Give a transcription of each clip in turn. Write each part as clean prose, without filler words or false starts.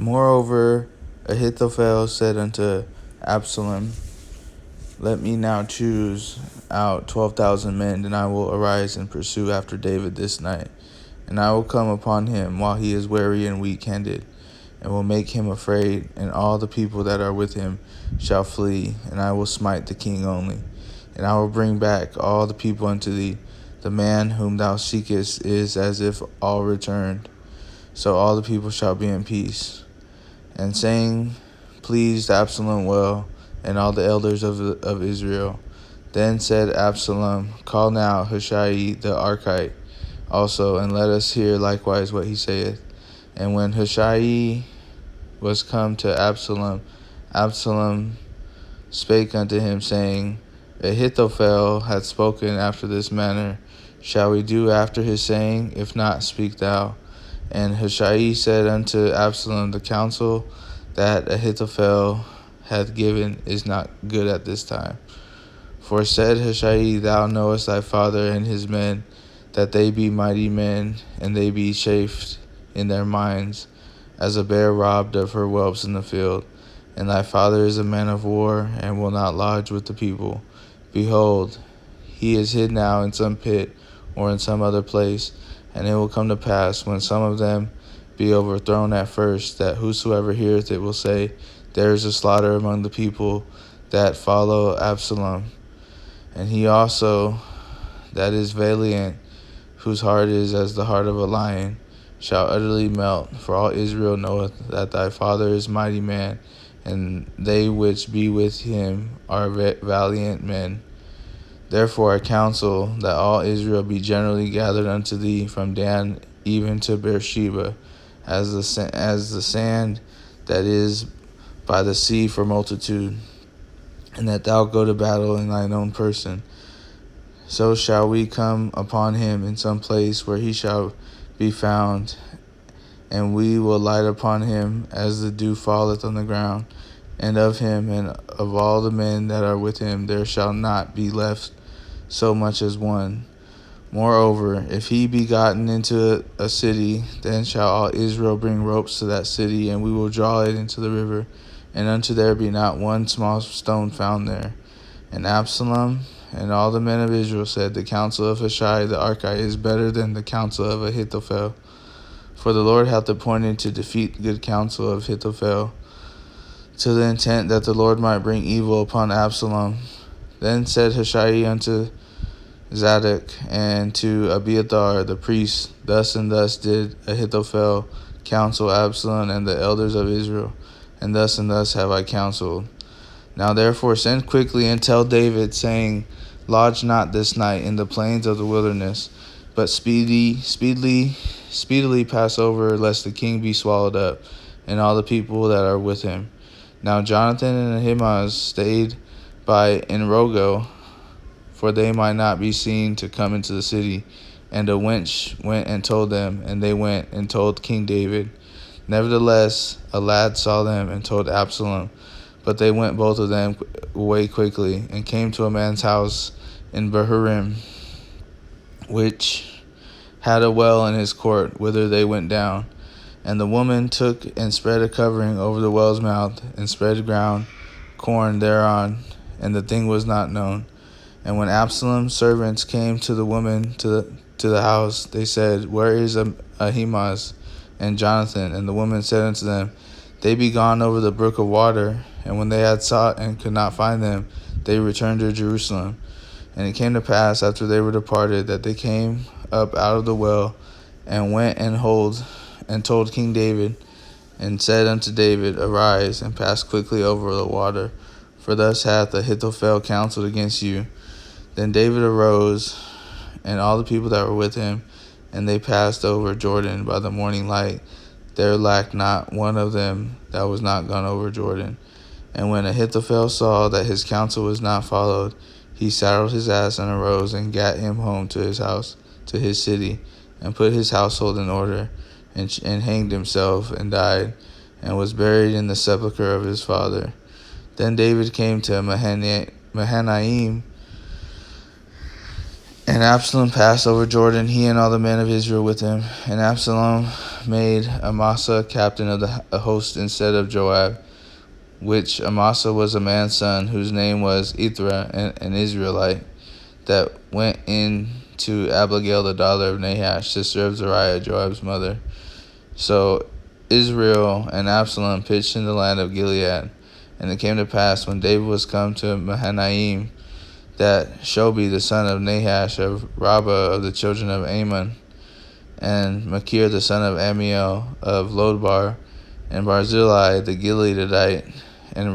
Moreover, Ahithophel said unto Absalom, Let me now choose out 12,000 men, and I will arise and pursue after David this night. And I will come upon him while he is weary and weak-handed, and will make him afraid, and all the people that are with him shall flee, and I will smite the king only. And I will bring back all the people unto thee. The man whom thou seekest is as if all returned. So all the people shall be in peace. And saying pleased Absalom well, and all the elders of Israel. Then said Absalom, Call now Hushai the Archite also, and let us hear likewise what he saith. And when Hushai was come to Absalom, Absalom spake unto him, saying, Ahithophel hath spoken after this manner. Shall we do after his saying? If not, speak thou. And Hushai said unto Absalom, The counsel that Ahithophel hath given is not good at this time. For said Hushai, Thou knowest thy father and his men, that they be mighty men, and they be chafed in their minds, as a bear robbed of her whelps in the field. And thy father is a man of war, and will not lodge with the people. Behold, he is hid now in some pit, or in some other place. And it will come to pass, when some of them be overthrown at first, that whosoever heareth it will say, There is a slaughter among the people that follow Absalom. And he also that is valiant, whose heart is as the heart of a lion, shall utterly melt. For all Israel knoweth that thy father is mighty man, and they which be with him are valiant men. Therefore I counsel that all Israel be generally gathered unto thee from Dan even to Beersheba, as the sand that is by the sea for multitude, and that thou go to battle in thine own person. So shall we come upon him in some place where he shall be found, and we will light upon him as the dew falleth on the ground. And of him and of all the men that are with him there shall not be left so much as one. Moreover, if he be gotten into a city, then shall all Israel bring ropes to that city, and we will draw it into the river, and unto there be not one small stone found there. And Absalom and all the men of Israel said, The counsel of Hushai the Archite is better than the counsel of Ahithophel. For the Lord hath appointed to defeat the good counsel of Ahithophel, to the intent that the Lord might bring evil upon Absalom. Then said Hushai unto Zadok and to Abiathar the priest, Thus and thus did Ahithophel counsel Absalom and the elders of Israel, and thus have I counseled. Now therefore send quickly and tell David, saying, Lodge not this night in the plains of the wilderness, but speedily pass over, lest the king be swallowed up, and all the people that are with him. Now Jonathan and Ahimaaz stayed by Enrogel, for they might not be seen to come into the city. And a wench went and told them, and they went and told King David. Nevertheless, a lad saw them and told Absalom. But they went both of them away quickly, and came to a man's house in Bahurim, which had a well in his court, whither they went down. And the woman took and spread a covering over the well's mouth, and spread ground corn thereon, and the thing was not known. And when Absalom's servants came to the woman to the house, they said, Where is Ahimaaz and Jonathan? And the woman said unto them, They be gone over the brook of water. And when they had sought and could not find them, they returned to Jerusalem. And it came to pass, after they were departed, that they came up out of the well, and went and told King David, and said unto David, Arise, and pass quickly over the water, for thus hath Ahithophel counseled against you. Then David arose, and all the people that were with him, and they passed over Jordan by the morning light. There lacked not one of them that was not gone over Jordan. And when Ahithophel saw that his counsel was not followed, he saddled his ass and arose, and gat him home to his house, to his city, and put his household in order, and hanged himself, and died, and was buried in the sepulchre of his father. Then David came to Mahanaim, and Absalom passed over Jordan, he and all the men of Israel with him. And Absalom made Amasa captain of the host instead of Joab, which Amasa was a man's son, whose name was Ithra, an Israelite, that went in to Abigail the daughter of Nahash, sister of Zeruiah, Joab's mother. So Israel and Absalom pitched in the land of Gilead. And it came to pass, when David was come to Mahanaim, that Shobi the son of Nahash of Rabbah of the children of Ammon, and Machir the son of Amiel of Lodbar, and Barzillai the Gileadite, and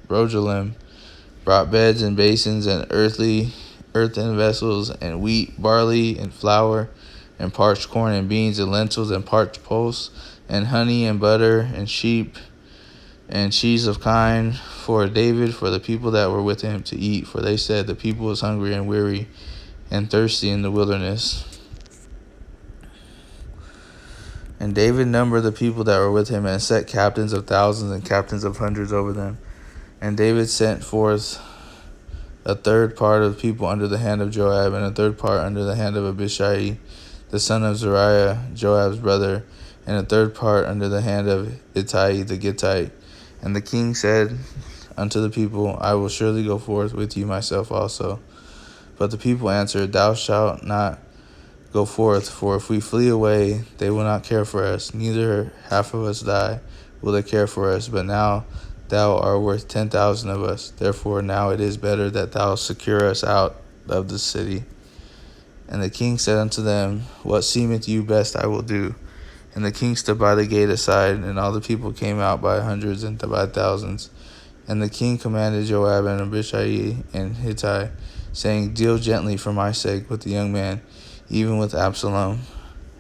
Rogelim brought beds and basins and earthen vessels, and wheat, barley, and flour, and parched corn, and beans, and lentils, and parched pulse, and honey, and butter, and sheep, and cheese of kine for David, for the people that were with him to eat. For they said, the people was hungry and weary and thirsty in the wilderness. And David numbered the people that were with him, and set captains of thousands and captains of hundreds over them. And David sent forth a third part of the people under the hand of Joab, and a third part under the hand of Abishai, the son of Zeruiah, Joab's brother, and a third part under the hand of Ittai the Gittite. And the king said unto the people, I will surely go forth with you myself also. But the people answered, Thou shalt not go forth, for if we flee away, they will not care for us, neither half of us die will they care for us. But now thou art worth 10,000 of us. Therefore now it is better that thou secure us out of the city. And the king said unto them, What seemeth you best I will do. And the king stood by the gate aside, and all the people came out by hundreds and by thousands. And the king commanded Joab and Abishai and Hittai, saying, Deal gently for my sake with the young man, even with Absalom.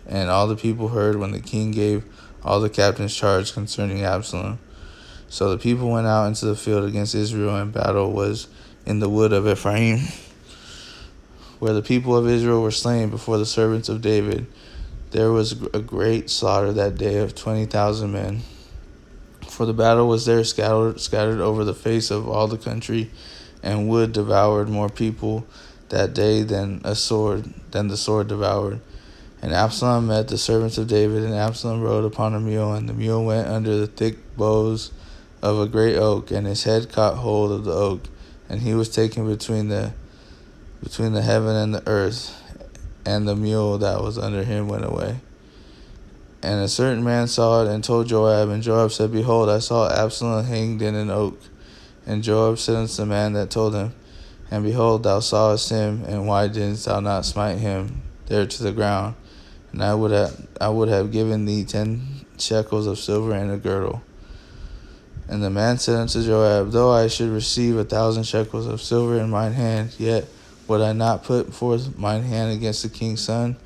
And all the people heard when the king gave all the captains charge concerning Absalom. So the people went out into the field against Israel, and battle was in the wood of Ephraim, where the people of Israel were slain before the servants of David. There was a great slaughter that day of 20,000 men. For the battle was there scattered over the face of all the country, and wood devoured more people that day than the sword devoured. And Absalom met the servants of David, and Absalom rode upon a mule, and the mule went under the thick boughs of a great oak, and his head caught hold of the oak, and he was taken between the heaven and the earth, and the mule that was under him went away. And a certain man saw it and told Joab, and Joab said, Behold, I saw Absalom hanged in an oak. And Joab said unto the man that told him, And behold, thou sawest him, and why didst thou not smite him there to the ground? And I would have given thee 10 shekels of silver and a girdle. And the man said unto Joab, Though I should receive 1,000 shekels of silver in mine hand, yet would I not put forth mine hand against the king's son?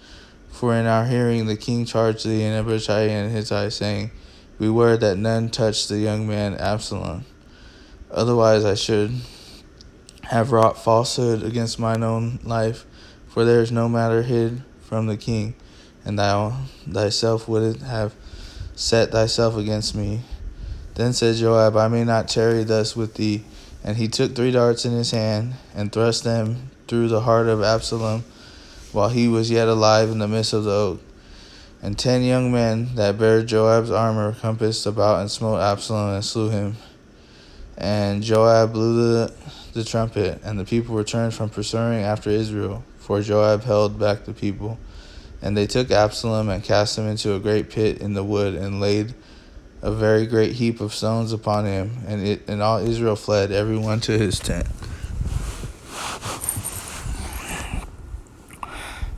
For in our hearing the king charged thee and Abishai and Hittai, saying, Beware that none touch the young man Absalom. Otherwise I should have wrought falsehood against mine own life, for there is no matter hid from the king, and thou thyself wouldst have set thyself against me. Then said Joab, I may not tarry thus with thee. And he took 3 darts in his hand, and thrust them through the heart of Absalom, while he was yet alive in the midst of the oak. And 10 young men that bare Joab's armor compassed about and smote Absalom and slew him. And Joab blew the trumpet, and the people returned from pursuing after Israel, for Joab held back the people. And they took Absalom and cast him into a great pit in the wood, and laid a very great heap of stones upon him. And all Israel fled, every one to his tent.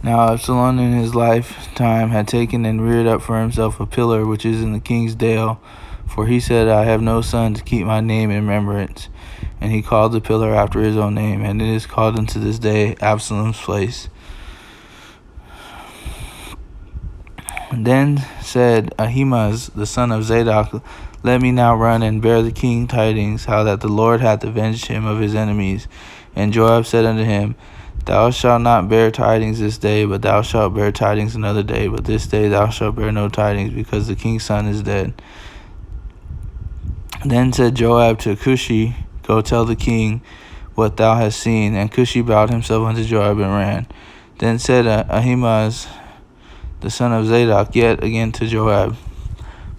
Now Absalom in his lifetime had taken and reared up for himself a pillar which is in the king's dale, for he said, I have no son to keep my name in remembrance. And he called the pillar after his own name, and it is called unto this day Absalom's place. Then said Ahimaaz the son of Zadok, Let me now run and bear the king tidings, how that the Lord hath avenged him of his enemies. And Joab said unto him, Thou shalt not bear tidings this day, but thou shalt bear tidings another day. But this day thou shalt bear no tidings, because the king's son is dead. Then said Joab to Cushi, Go tell the king what thou hast seen. And Cushi bowed himself unto Joab and ran. Then said Ahimaaz the son of Zadok, yet again to Joab.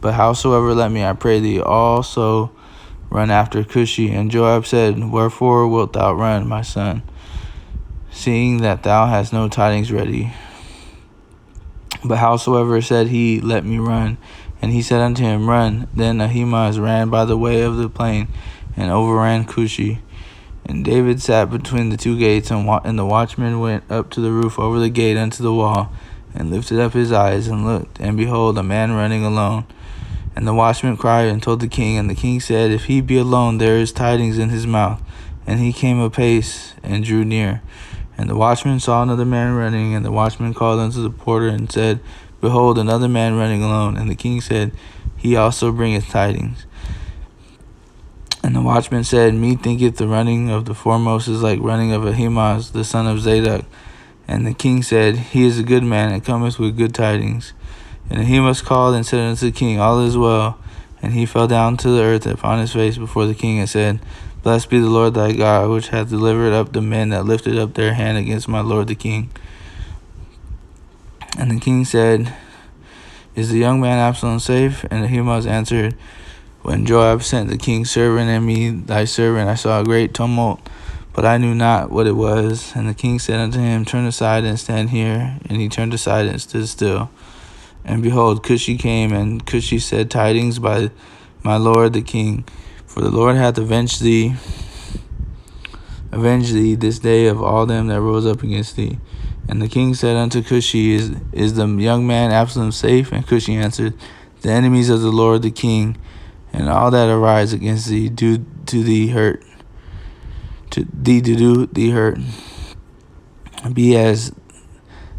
But howsoever, let me, I pray thee, also run after Cushi. And Joab said, Wherefore wilt thou run, my son, seeing that thou hast no tidings ready? But howsoever, said he, let me run. And he said unto him, Run. Then Ahimaaz ran by the way of the plain, and overran Cushi. And David sat between the two gates, and the watchman went up to the roof over the gate unto the wall, and lifted up his eyes, and looked, and behold, a man running alone. And the watchman cried and told the king, and the king said, If he be alone, there is tidings in his mouth. And he came apace, and drew near. And the watchman saw another man running, and the watchman called unto the porter, and said, Behold, another man running alone. And the king said, He also bringeth tidings. And the watchman said, Me thinketh the running of the foremost is like running of Ahimaaz, the son of Zadok. And the king said, He is a good man, and cometh with good tidings. And Ahimaaz called and said unto the king, All is well. And he fell down to the earth upon his face before the king, and said, Blessed be the Lord thy God, which hath delivered up the men that lifted up their hand against my lord the king. And the king said, Is the young man Absalom safe? And Ahimaaz answered, When Joab sent the king's servant and me, thy servant, I saw a great tumult, but I knew not what it was. And the king said unto him, Turn aside and stand here. And he turned aside and stood still. And behold, Cushi came, and Cushi said, Tidings by my lord the king, for the Lord hath avenged thee this day of all them that rose up against thee. And the king said unto Cushi, Is the young man Absalom safe? And Cushi answered, The enemies of the Lord the king, and all that arise against thee, do thee hurt. To do thee hurt. Be as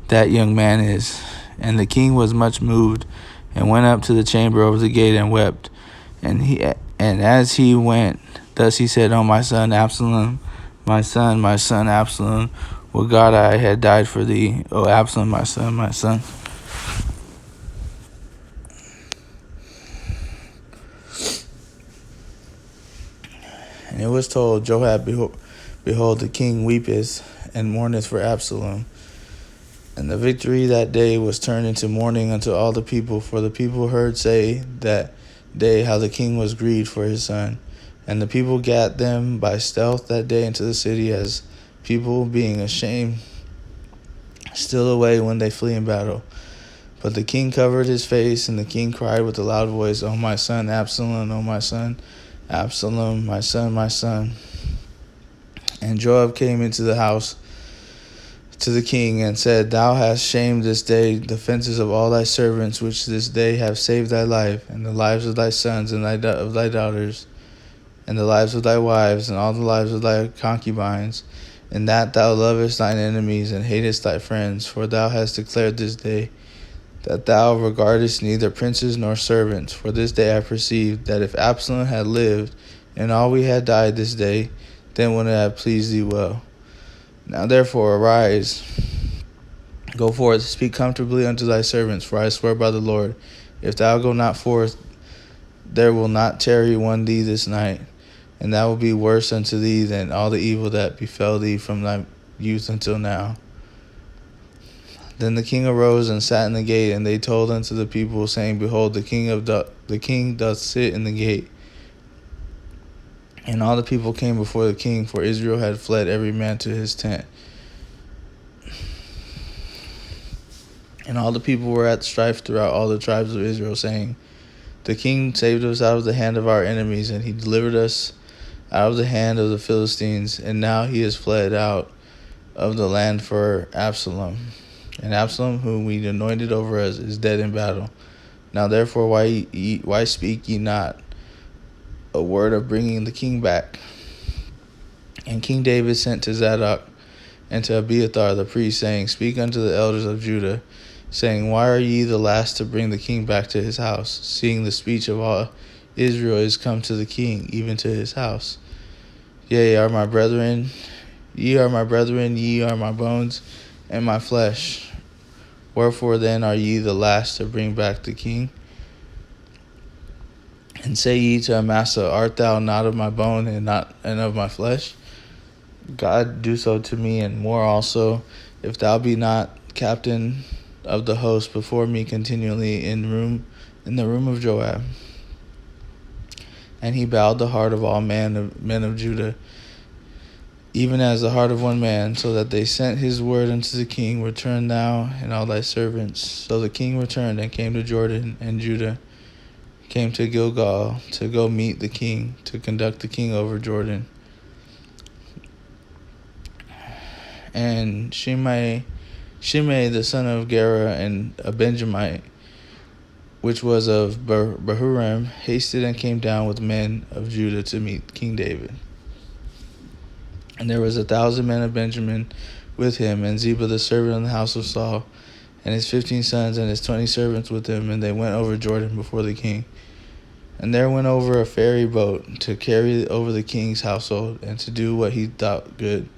that young man is. And the king was much moved, and went up to the chamber over the gate, and wept. And as he went, thus he said, O my son Absalom, my son Absalom, would God I had died for thee, O Absalom, my son, my son. And it was told Joab, Behold, the king weepeth, and mourneth for Absalom. And the victory that day was turned into mourning unto all the people, for the people heard say that day how the king was grieved for his son. And the people gat them by stealth that day into the city, as people, being ashamed, steal away when they flee in battle. But the king covered his face, and the king cried with a loud voice, O my son Absalom, O my son Absalom, my son, my son. And Joab came into the house to the king, and said, Thou hast shamed this day the fences of all thy servants, which this day have saved thy life, and the lives of thy sons, and of thy daughters, and the lives of thy wives, and all the lives of thy concubines, in that thou lovest thine enemies, and hatest thy friends. For thou hast declared this day that thou regardest neither princes nor servants. For this day I perceived that if Absalom had lived, and all we had died this day, then would it have pleased thee well. Now therefore arise, go forth, speak comfortably unto thy servants, for I swear by the Lord, if thou go not forth, there will not tarry one thee this night, and that will be worse unto thee than all the evil that befell thee from thy youth until now. Then the king arose and sat in the gate, and they told unto the people, saying, Behold, the king doth sit in the gate. And all the people came before the king, for Israel had fled every man to his tent. And all the people were at strife throughout all the tribes of Israel, saying, The king saved us out of the hand of our enemies, and he delivered us out of the hand of the Philistines, and now he is fled out of the land for Absalom. And Absalom, whom we anointed over us, is dead in battle. Now therefore, why speak ye not a word of bringing the king back? And King David sent to Zadok and to Abiathar the priest, saying, Speak unto the elders of Judah, saying, Why are ye the last to bring the king back to his house, seeing the speech of all Israel is come to the king, even to his house? Yea, ye are my brethren, ye are my bones and my flesh. Wherefore then are ye the last to bring back the king? And say ye to Amasa, Art thou not of my bone and of my flesh? God do so to me, and more also, if thou be not captain of the host before me continually in the room of Joab. And he bowed the heart of all men of Judah, even as the heart of one man, so that they sent his word unto the king, Return thou and all thy servants. So the king returned and came to Jordan, and Judah came to Gilgal to go meet the king, to conduct the king over Jordan. And Shimei the son of Gera, and a Benjamite, which was of Bahurim, hasted and came down with men of Judah to meet King David. And there was 1,000 men of Benjamin with him, and Ziba the servant in the house of Saul, and his 15 sons and his 20 servants with him, and they went over Jordan before the king. And there went over a ferry boat to carry over the king's household, and to do what he thought good.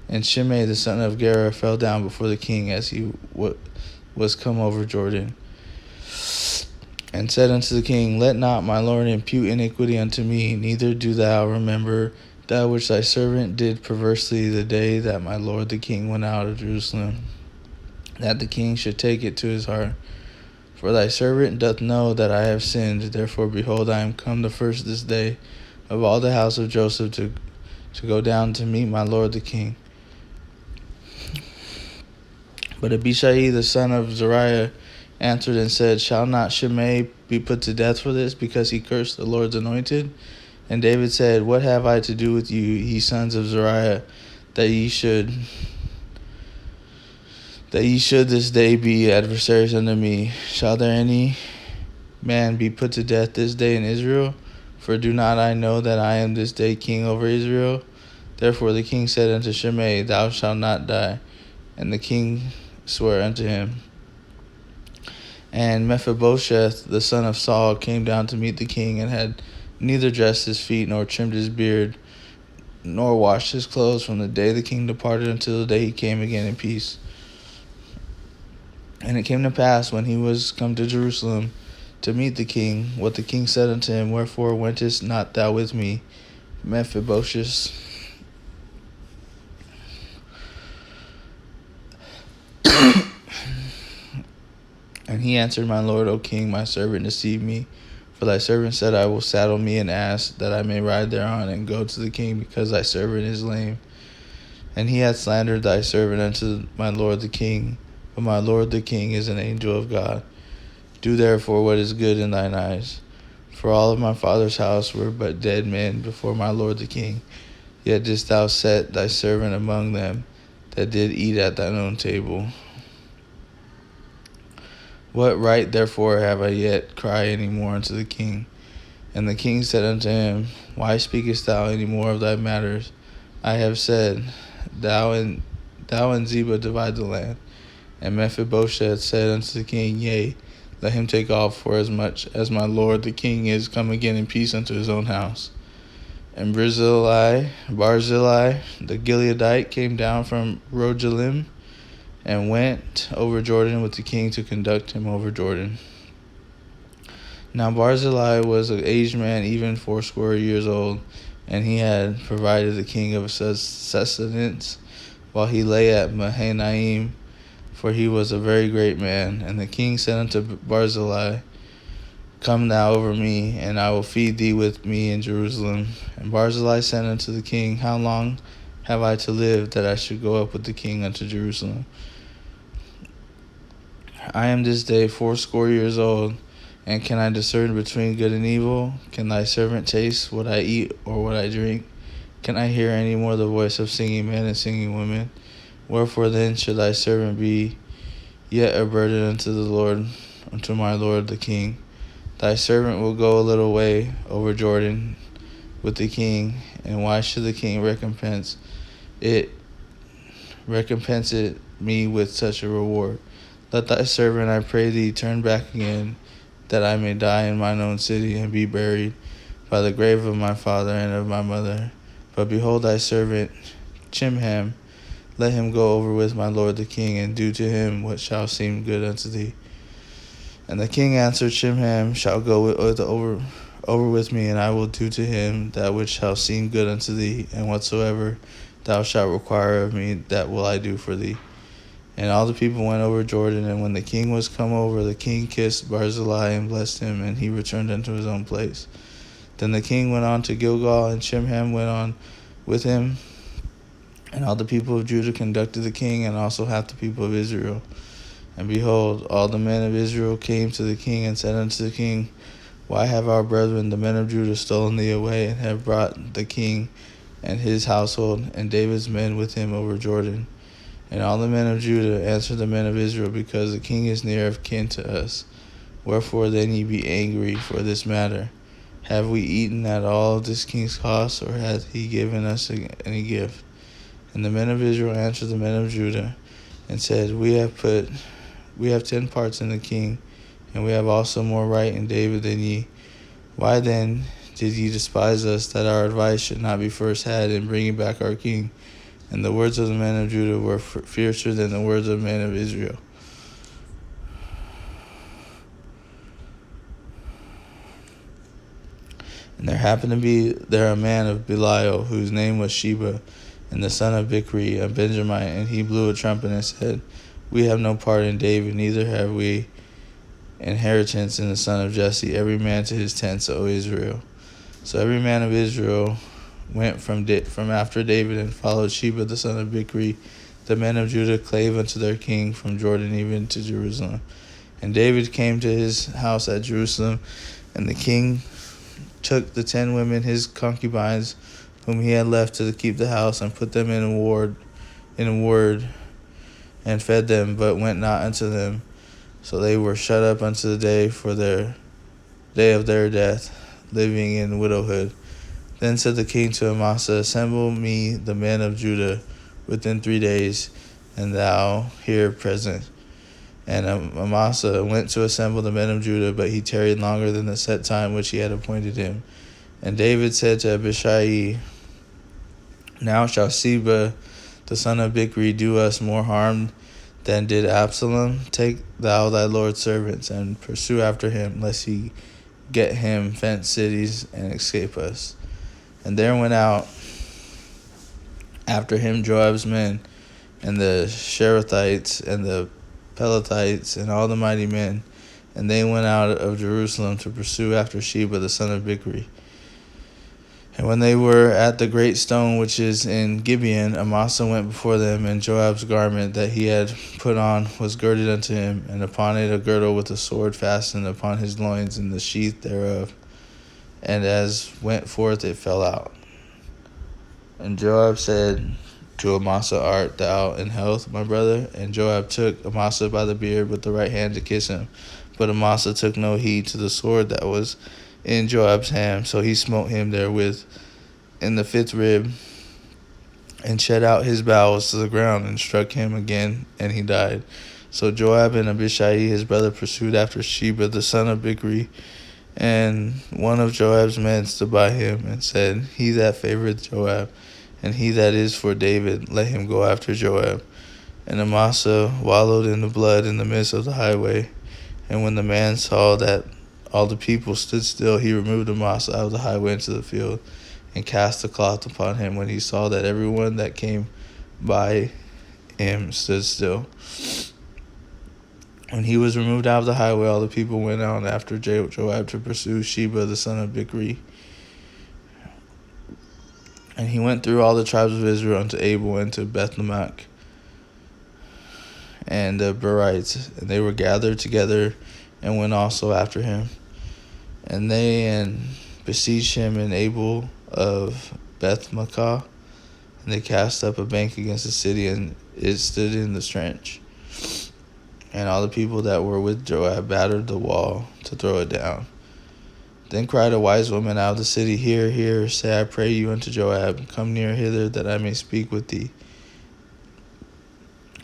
And Shimei the son of Gera fell down before the king as he was come over Jordan, and said unto the king, Let not my lord impute iniquity unto me, neither do thou remember that which thy servant did perversely the day that my lord the king went out of Jerusalem, that the king should take it to his heart. For thy servant doth know that I have sinned. Therefore, behold, I am come the first this day of all the house of Joseph to go down to meet my lord the king. But Abishai the son of Zeruiah answered and said, Shall not Shimei be put to death for this, because he cursed the Lord's anointed? And David said, What have I to do with you, ye sons of Zeruiah, that ye should this day be adversaries unto me? Shall there any man be put to death this day in Israel? For do not I know that I am this day king over Israel? Therefore the king said unto Shimei, Thou shalt not die. And the king sware unto him. And Mephibosheth the son of Saul came down to meet the king, and had neither dressed his feet, nor trimmed his beard, nor washed his clothes from the day the king departed until the day he came again in peace. And it came to pass, when he was come to Jerusalem to meet the king, what the king said unto him, Wherefore wentest not thou with me, Mephibosheth? And he answered, My lord, O king, my servant deceived me. For thy servant said, I will saddle me an ass, that I may ride thereon and go to the king, because thy servant is lame. And he hath slandered thy servant unto my lord the king. But my lord the king is an angel of God. Do therefore what is good in thine eyes. For all of my father's house were but dead men before my lord the king. Yet didst thou set thy servant among them that did eat at thine own table. What right therefore have I yet cry any more unto the king? And the king said unto him, Why speakest thou any more of thy matters? I have said, Thou and Ziba divide the land. And Mephibosheth said unto the king, Yea, let him take off, for as much as my lord the king is come again in peace unto his own house. And Barzillai the Gileadite came down from Rogelim, and went over Jordan with the king to conduct him over Jordan. Now Barzillai was an aged man, even 80 years old, and he had provided the king of sustenance while he lay at Mahanaim, for he was a very great man. And the king said unto Barzillai, Come thou over me, and I will feed thee with me in Jerusalem. And Barzillai said unto the king, How long have I to live, that I should go up with the king unto Jerusalem? I am this day 80 years old, and can I discern between good and evil? Can thy servant taste what I eat or what I drink? Can I hear any more the voice of singing men and singing women? Wherefore then should thy servant be yet a burden unto the Lord, unto my lord the king? Thy servant will go a little way over Jordan with the king, and why should the king recompense it me with such a reward? Let thy servant, I pray thee, turn back again, that I may die in mine own city, and be buried by the grave of my father and of my mother. But behold thy servant Chimham, let him go over with my lord the king, and do to him what shall seem good unto thee. And the king answered, Chimham shall go over with me, and I will do to him that which shall seem good unto thee, and whatsoever thou shalt require of me, that will I do for thee. And all the people went over Jordan, and when the king was come over, the king kissed Barzillai and blessed him, and he returned unto his own place. Then the king went on to Gilgal, and Chimham went on with him. And all the people of Judah conducted the king, and also half the people of Israel. And behold, all the men of Israel came to the king, and said unto the king, Why have our brethren, the men of Judah, stolen thee away, and have brought the king and his household, and David's men with him over Jordan? And all the men of Judah answered the men of Israel, Because the king is near of kin to us. Wherefore then ye be angry for this matter? Have we eaten at all of this king's cost, or hath he given us any gift? And the men of Israel answered the men of Judah, and said, We have 10 parts in the king, and we have also more right in David than ye. Why then did ye despise us, that our advice should not be first had in bringing back our king? And the words of the men of Judah were fiercer than the words of the men of Israel. And there happened to be there a man of Belial, whose name was Sheba, and the son of Bichri, a Benjamite, and he blew a trumpet and said, We have no part in David, neither have we inheritance in the son of Jesse, every man to his tents, O Israel. So every man of Israel went from after David, and followed Sheba the son of Bichri. The men of Judah clave unto their king from Jordan even to Jerusalem. And David came to his house at Jerusalem, and the king took the 10 women his concubines, whom he had left to keep the house, and put them in a ward, and fed them, but went not unto them. So they were shut up unto the day of their death, living in widowhood. Then said the king to Amasa, Assemble me the men of Judah within 3 days, and thou here present. And Amasa went to assemble the men of Judah, but he tarried longer than the set time which he had appointed him. And David said to Abishai, Now shall Sheba the son of Bichri do us more harm than did Absalom? Take thou thy Lord's servants, and pursue after him, lest he get him fenced cities and escape us. And there went out after him Joab's men, and the Sherethites, and the Pelethites, and all the mighty men. And they went out of Jerusalem to pursue after Sheba the son of Bichri. And when they were at the great stone which is in Gibeon, Amasa went before them, and Joab's garment that he had put on was girded unto him, and upon it a girdle with a sword fastened upon his loins in the sheath thereof. And as went forth, it fell out. And Joab said to Amasa, Art thou in health, my brother? And Joab took Amasa by the beard with the right hand to kiss him. But Amasa took no heed to the sword that was in Joab's hand. So he smote him therewith in the 5th rib, and shed out his bowels to the ground, and struck him again, and he died. So Joab and Abishai his brother pursued after Sheba the son of Bichri. And one of Joab's men stood by him, and said, He that favoreth Joab, and he that is for David, let him go after Joab. And Amasa wallowed in the blood in the midst of the highway. And when the man saw that all the people stood still, he removed Amasa out of the highway into the field, and cast a cloth upon him, when he saw that everyone that came by him stood still. When he was removed out of the highway, all the people went on after Joab to pursue Sheba the son of Bichri. And he went through all the tribes of Israel unto Abel, and to Bethlehem, and the Berites, and they were gathered together, and went also after him. And they besieged him in Abel of Bethmaachah, and they cast up a bank against the city, and it stood in the trench. And all the people that were with Joab battered the wall to throw it down. Then cried a wise woman out of the city, Hear, hear, say I pray you unto Joab, Come near hither, that I may speak with thee.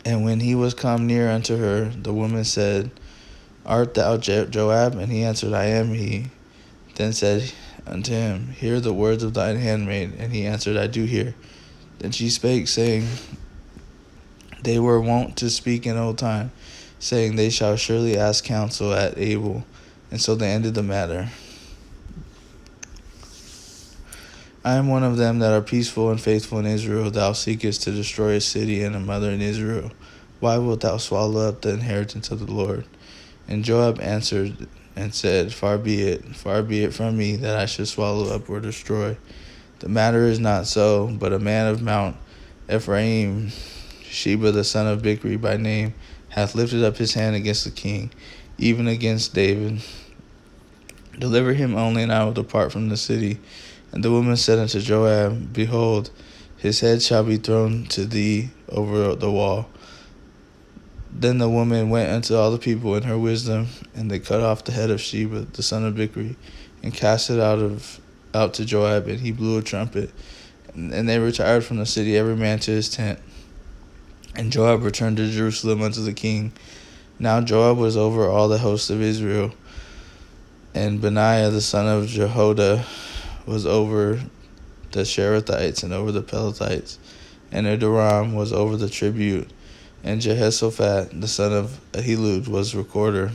And when he was come near unto her, the woman said, Art thou Joab? And he answered, I am he. Then said unto him, Hear the words of thine handmaid. And he answered, I do hear. Then she spake, saying, They were wont to speak in old time, saying, They shall surely ask counsel at Abel. And so they ended the matter. I am one of them that are peaceful and faithful in Israel. Thou seekest to destroy a city and a mother in Israel. Why wilt thou swallow up the inheritance of the Lord? And Joab answered and said, far be it from me that I should swallow up or destroy. The matter is not so, but a man of Mount Ephraim, Sheba the son of Bichri by name, hath lifted up his hand against the king, even against David. Deliver him only, and I will depart from the city. And the woman said unto Joab, behold, his head shall be thrown to thee over the wall. Then the woman went unto all the people in her wisdom, and they cut off the head of Sheba the son of Bichri, and cast it out to Joab, and he blew a trumpet. And they retired from the city, every man to his tent. And Joab returned to Jerusalem unto the king. Now Joab was over all the host of Israel, and Benaiah the son of Jehoiada was over the Sherethites and over the Pelethites, and Adoram was over the tribute, and Jehoshaphat the son of Ahilud was recorder,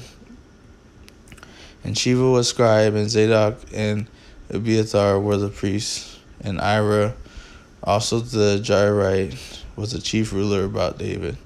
and Sheva was scribe, and Zadok and Abiathar were the priests, and Ira also the Jairite was the chief ruler about David.